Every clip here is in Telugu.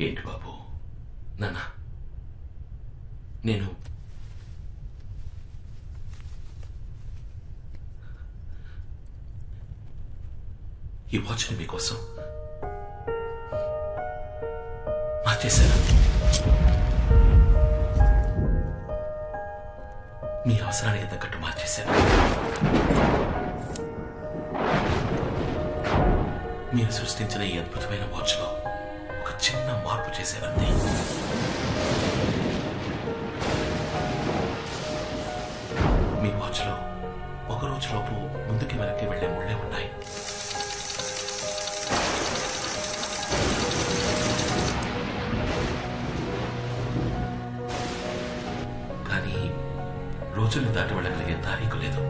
ఏంటి బాబు? నాన్న, నేను ఈ వాచ్ని మీకోసం మార్చేశాను. మీ అవసరానికి తగ్గట్టు మార్చేశాను. మీరు సృష్టించిన ఈ అద్భుతమైన వాచ్లో ఒక చిన్న మార్పు చేశానంతే. మీ వాచ్లో ఒక రోజులోపు ముందుకి వెనక్కి వెళ్లే ముళ్ళే ఉన్నాయి. కానీ రోజుల్ని దాటి వెళ్ళగలిగే తారీఖు లేదు.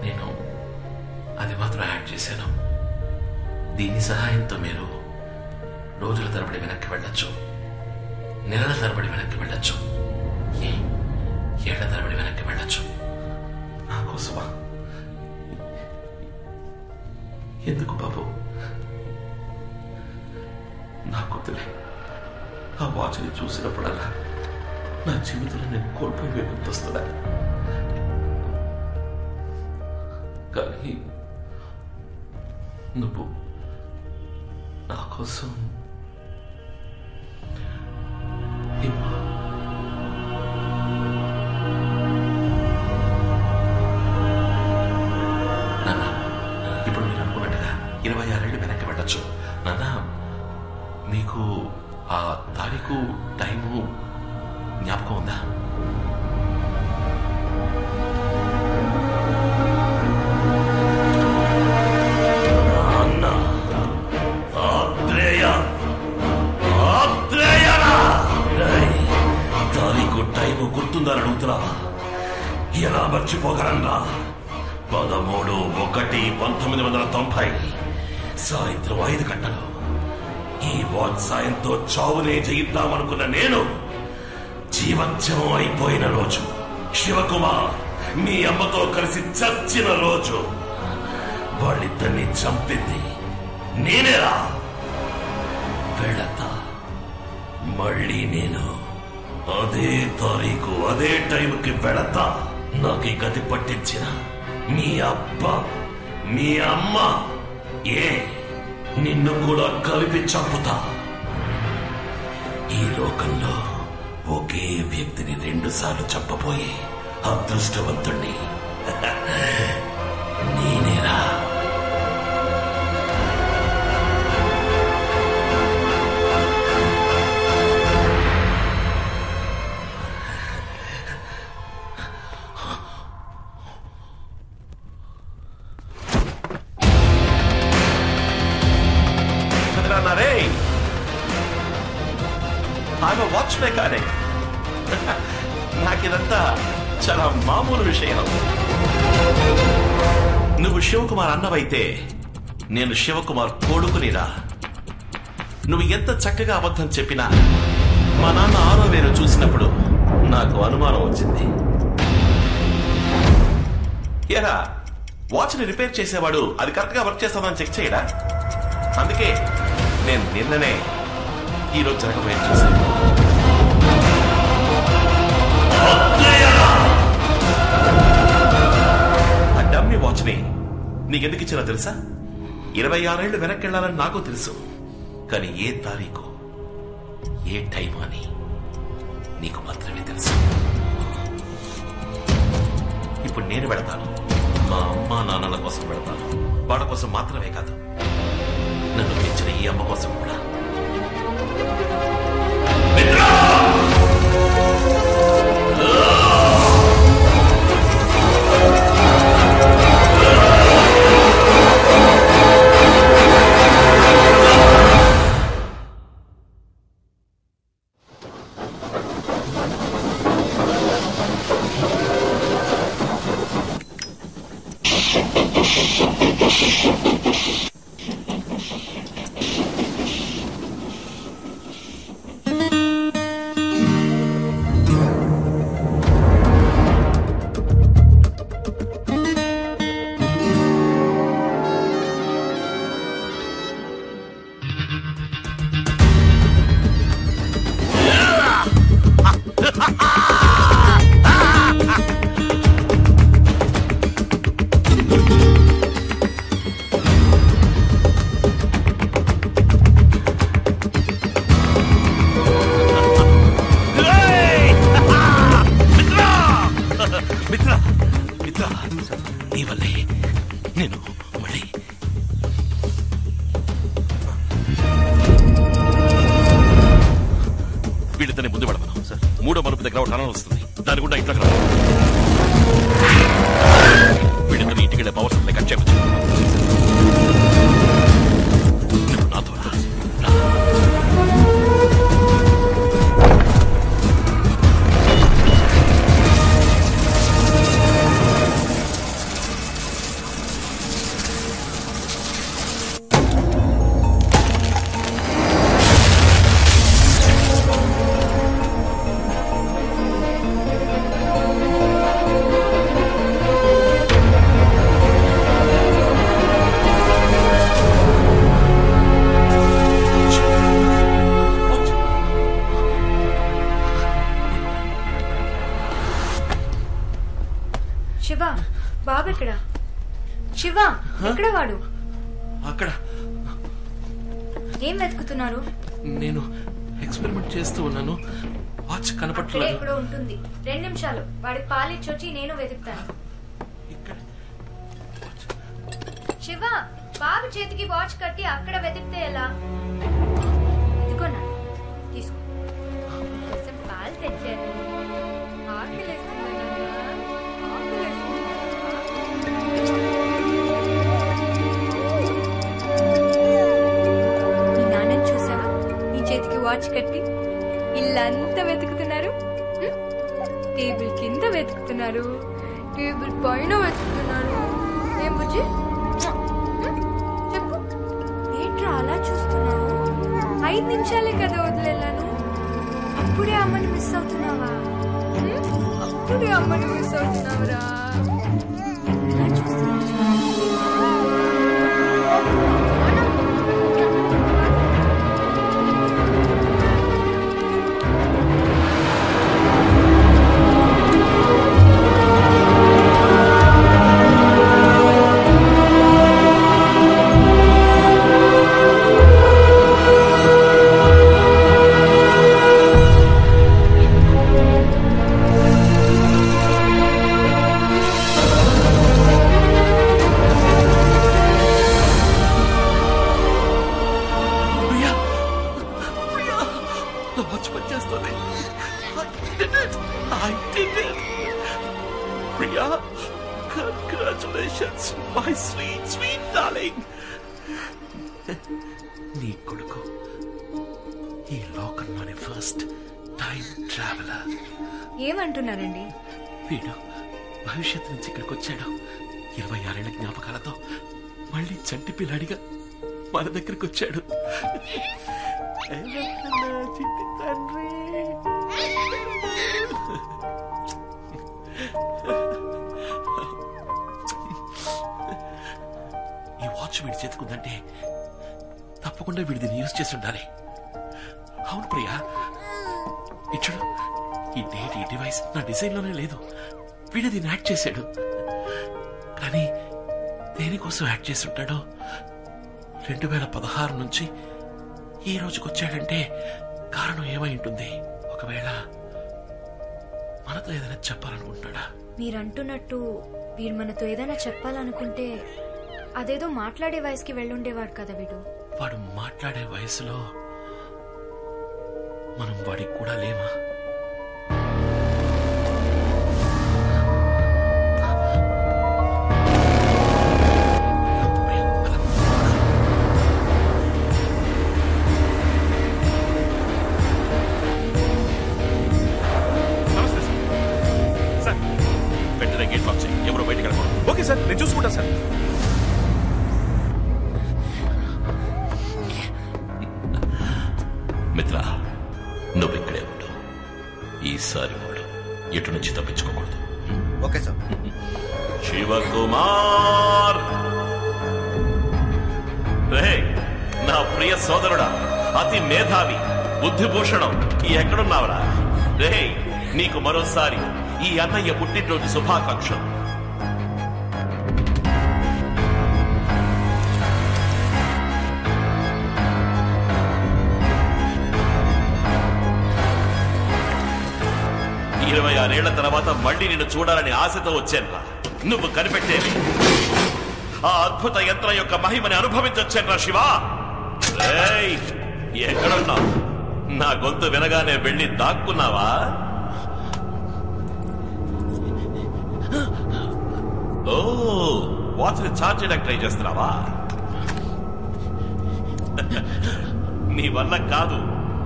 నేను అది మాత్రం యాడ్ చేశాను. దీని సహాయంతో మీరు రోజుల తరబడి వెనక్కి వెళ్ళొచ్చు, నెలల తరబడి వెనక్కి వెళ్ళొచ్చు, ఏళ్ల తరబడి వెనక్కి వెళ్ళొచ్చు. నా కోసమా? ఎందుకు బాబు? నా కూతురే ఆ వాచ్ని చూసినప్పుడల్లా నా జీవితంలో నేను కోల్పోయి గుర్తొస్తున్నా. కానీ నువ్వు నా కోసం నాన్న, ఇప్పుడు మీరు అనుకున్నట్టుగా 26 ఏళ్ళు వెనక్కి వెళ్ళొచ్చు. నాన్న, మీకు ఆ తారీఖు టైము జ్ఞాపకం ఉందా? తారీఖు టైము గుర్తుందని అడుగుతున్నావా? ఎలా మర్చిపోగలన్నా? 13/1/1990 సాయంత్రం 5 గంటలు ఈ వాచ్ సాయంతో చావునే జయిద్దామనుకున్న నేను జీవత్యమం అయిపోయిన రోజు, శివకుమార్ మీ అమ్మతో కలిసి చచ్చిన రోజు, వాళ్ళిద్దరిని చంపింది నేనేరా. వెళతా మళ్ళీ నేను అదే తారీఖు అదే టైంకి వెళతా. నాకు ఈ గతి పట్టించిన మీ అబ్బా మీ అమ్మ నిన్ను కూడా కలిపి చంపుతా. ఈ లోకంలో ఒకే వ్యక్తిని 2 సార్లు చంపబోయే అదృష్టవంతుణ్ణి నేనేరా. I'm a watch mechanic. నాకిదంతా చాలా మామూలు విషయం. నువ్వు శివకుమార్ అన్నవైతే నేను శివకుమార్ కొడుకునిరా. నువ్వు ఎంత చక్కగా అబద్ధం చెప్పినా మా నాన్న 6వ వేలు చూసినప్పుడు నాకు అనుమానం వచ్చింది. ఎరా, వాచ్ని రిపేర్ చేసేవాడు అది కరెక్ట్ గా వర్క్ చేస్తామని చెక్ చేయడా? అందుకే నేను నిన్ననే ఈరోజు జరగబోయేది చూశాను. ఆ డమ్మీ వాచ్ని నీకెందుకు ఇచ్చినా తెలుసా? 26 ఏళ్ళు వెనక్కి వెళ్ళాలని నాకు తెలుసు. కానీ ఏ తారీఖు ఏ టైం అని నీకు మాత్రమే తెలుసు. ఇప్పుడు నేను వెళతాను. మా అమ్మా నాన్నల కోసం వెళతాను. వాళ్ళ కోసం మాత్రమే కాదు, నన్ను పెంచిన ఈ అమ్మ కోసం కూడా. వీడితోనే ముందు పడమను. మూడో మలుపు దగ్గర ఒక టనల్ వస్తుంది, దాని గుండా ఇంట్లోకి రా. వీడితో ఇంటికి పవర్ సప్లై కట్ చేయవచ్చు. నువ్వు నాతో రా. శివ, బాబు ఎక్కడ? శివ, ఎక్కడ వాడు? అక్కడ. ఏం వెతుకుతున్నారు? నేను ఎక్స్పెరిమెంట్ చేస్తూ ఉన్నాను. వాచ్ కనపడలేదు. ఎక్కడో ఉంటుంది. 2 నిమిషాలు, వాడికి పాలిచ్చొచ్చి నేను వెతుకుతాను. శివ, బాబు చేతికి వాచ్ కట్టి అక్కడ వెతికితే ఎలా? ఇదిగోనా, తీసుకో. పాలు తెచ్చాను. మీ నాన్నని చూసావా? నీ చేతికి వాచ్ కట్టి ఇల్లంతా వెతుకుతున్నారు. టేబుల్ కింద వెతుకుతున్నారు, టేబుల్ పైన వెతుకుతున్నారు. ఏం బుజ్జి, చెప్పు, ఏంట్రా అలా చూస్తున్నావు? 5 నిమిషాలే కదా వదిలేను. అప్పుడే అమ్మని మిస్ అవుతున్నావా? అప్పుడే అమ్మని miss అవుతున్నావురా. Priya, congratulations, my sweet, sweet darling. నీ కొడుకు ఈ లోకంలోని ఫస్ట్ టైం ట్రావెలర్. ఏమంటున్నారండి? వీడు భవిష్యత్తు నుంచి ఇక్కడికి వచ్చాడు. 26 ఏళ్ల జ్ఞాపకాలతో మళ్ళీ చంటి పిల్లాడిగా మన దగ్గరికి వచ్చాడు. ఈ వాచ్ వీడి చేతుకుందంటే తప్పకుండా వీడి దీన్ని యూజ్ చేసి ఉండాలి. అవును ప్రియా, ఇచ్చుడు, ఈ డేట్, ఈ డివైస్ నా డిజైన్ లోనే లేదు. వీడు దీన్ని యాడ్ చేశాడు. కానీ దేనికోసం యాడ్ చేసి ఉంటాడో 2016 నుంచి ఈ రోజుకి వచ్చాడంటే కారణం ఏమై ఉంటుంది? ఒకవేళ మనతో ఏదైనా చెప్పాలనుకుంటున్నాడా? మీరంటున్నట్టు వీడు మనతో ఏదైనా చెప్పాలనుకుంటే అదేదో మాట్లాడే వయసుకి వెళ్ళుండేవాడు కదా. వాడు మాట్లాడే వయసులో మనం వాడికి కూడా లేమా? ఓకే సార్, నేను చూసుకుంటా సార్. మిత్ర, నువ్వు ఇక్కడే ఉండు. ఈసారి వాడు ఎటు నుంచి తప్పించుకోకూడదు. Okay sir. శివకుమార్, రే నా ప్రియ సోదరుడా, అతి మేధావి, బుద్ధిభూషణం, ఎక్కడున్నావురా? రే, నీకు మరోసారి ఈ అన్నయ్య పుట్టినరోజు శుభాకాంక్షలు. ఇరవై 26 ఏళ్ల తర్వాత మళ్ళీ నిన్ను చూడాలని ఆశతో వచ్చానురా. నువ్వు కనిపెట్టేవి ఆ అద్భుత యంత్రం యొక్క మహిమని అనుభవించొచ్చానురా శివ. ఎక్కడున్నావు? నా గొంతు వినగానే వెళ్ళి దాక్కున్నావా? ఓ, వాచ్ని ఛార్జ్ చేయడానికి ట్రై చేస్తున్నావా? నీ వల్ల కాదు,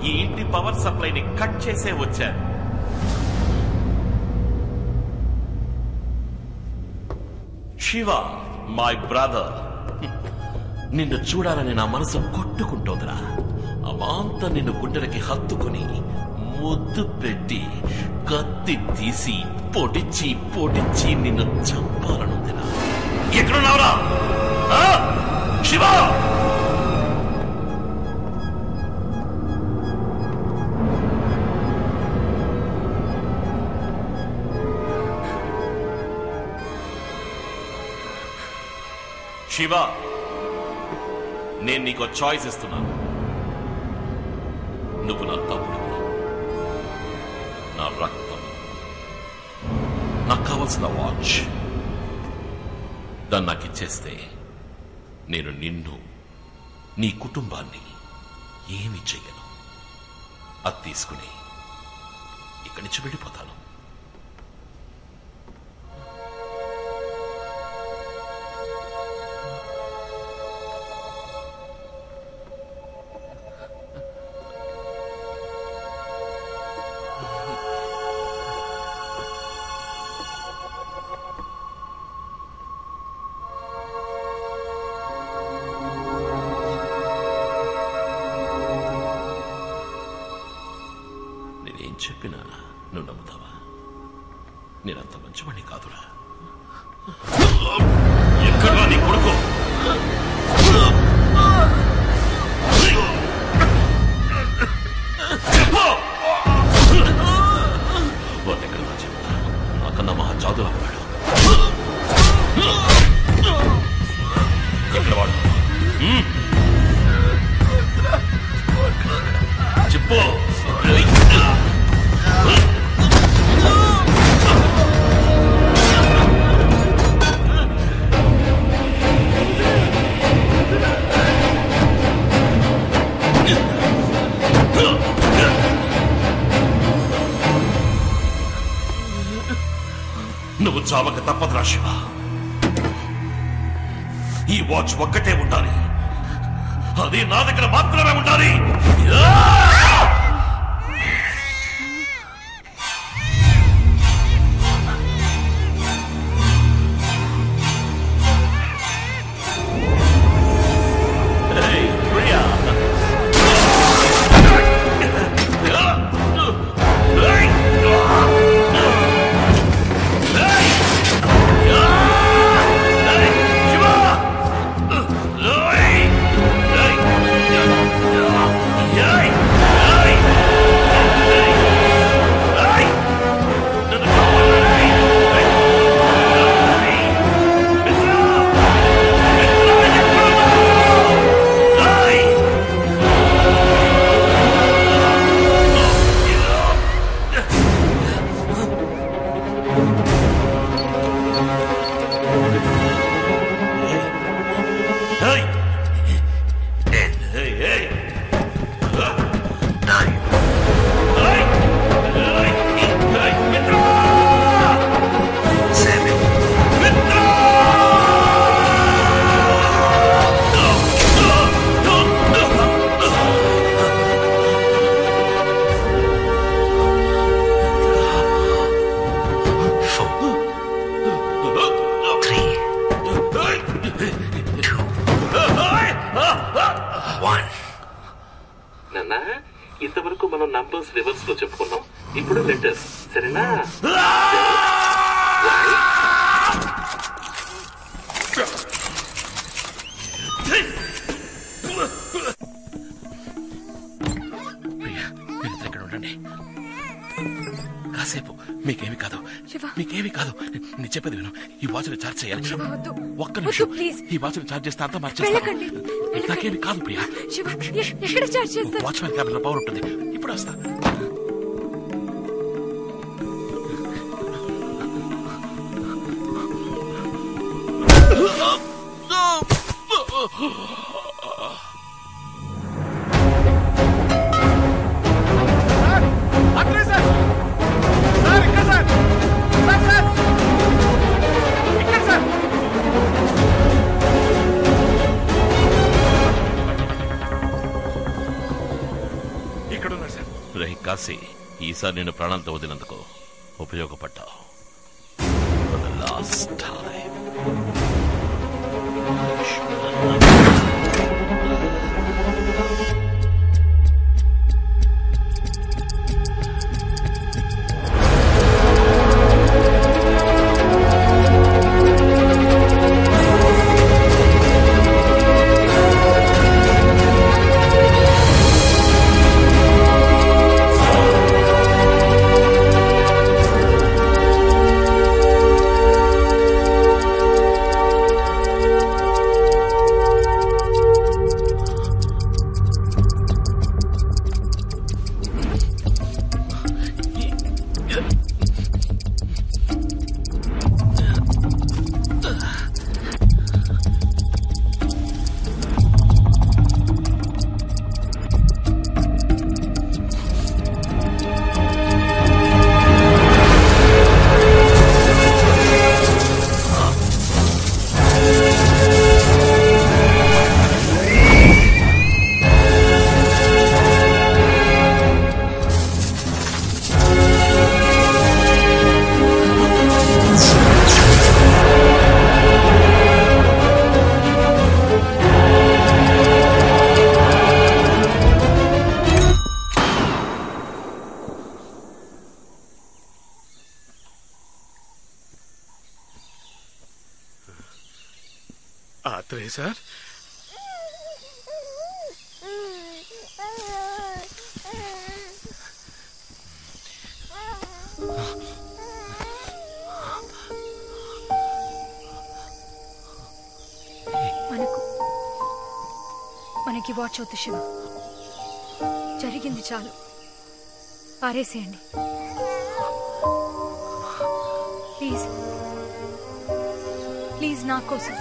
ఈ ఇంటి పవర్ సప్లైని కట్ చేసే వచ్చాను. శివ, మై బ్రదర్, నిన్ను చూడాలని నా మనసు కొట్టుకుంటోందిరా. అమాంత నిన్ను గుండెలకి హత్తుకుని ముద్దు పెట్టి కత్తి తీసి పొడిచి పొడిచి నిన్ను చంపాలనుందిరా. ఎక్కడున్నావురా శివ? శివ, నేను నీకు చాయిస్ ఇస్తున్నాను. నువ్వు నా తమ్ముడివి, నా రక్తం, నాకు కావలసిన వాచ్. దాన్ని నాకు ఇచ్చేస్తే నేను నిన్ను, నీ కుటుంబాన్ని ఏమి చెయ్యను. అది తీసుకుని ఇక్కడి నుంచి వెళ్ళిపోతాను. నేనేం చెప్పినా నువ్వు నమ్ముతావా? నేనంత మంచివాణ్ణి కాదురా. ఎక్కడా నీ కొడుకు? చెప్పు! వాడెక్కడ చెప్తా? నాకన్నా మహా జాదులా ఉన్నాడు. ఎక్కడ వాడు? చెప్పు! నువ్వు చావక తప్పదురా శివ. ఈ వాచ్ ఒక్కటే ఉండాలి, అది నా దగ్గర మాత్రమే ఉండాలి. ఇంతవరకు మనం నంబర్స్ రివర్స్ లో చెప్పుకున్నాం, ఇప్పుడు లెటర్స్. సరేనా? ఇక్కడ ఉండండి కాసేపు. మీకేమి కాదు, మీకేమి కాదు. నేను చెప్పేది విను. ఈ వాచ్ని ఛార్జ్ చేయాలి. ఒక్క నిమిషం. ఈ వాచ్ని ఛార్జ్ చేస్తే అంతా మార్చేస్తాను. నాకేమి కాదు ప్రియా. వాచ్మెన్ క్యాబిన్ లో పవర్ ఉంటుంది. ఇప్పుడు వస్తా. ఉన్నాడు సార్. రే కాశీ, ఈసారి నేను ప్రాణాలతో వదిలినందుకు ఉపయోగపడ్డావు. For the last time. Atreya sir, మనకి వాచ్ అవుతుంది శివ. జరిగింది చాలు, పారేసేయండి ప్లీజ్. ప్లీజ్ నా కోసం.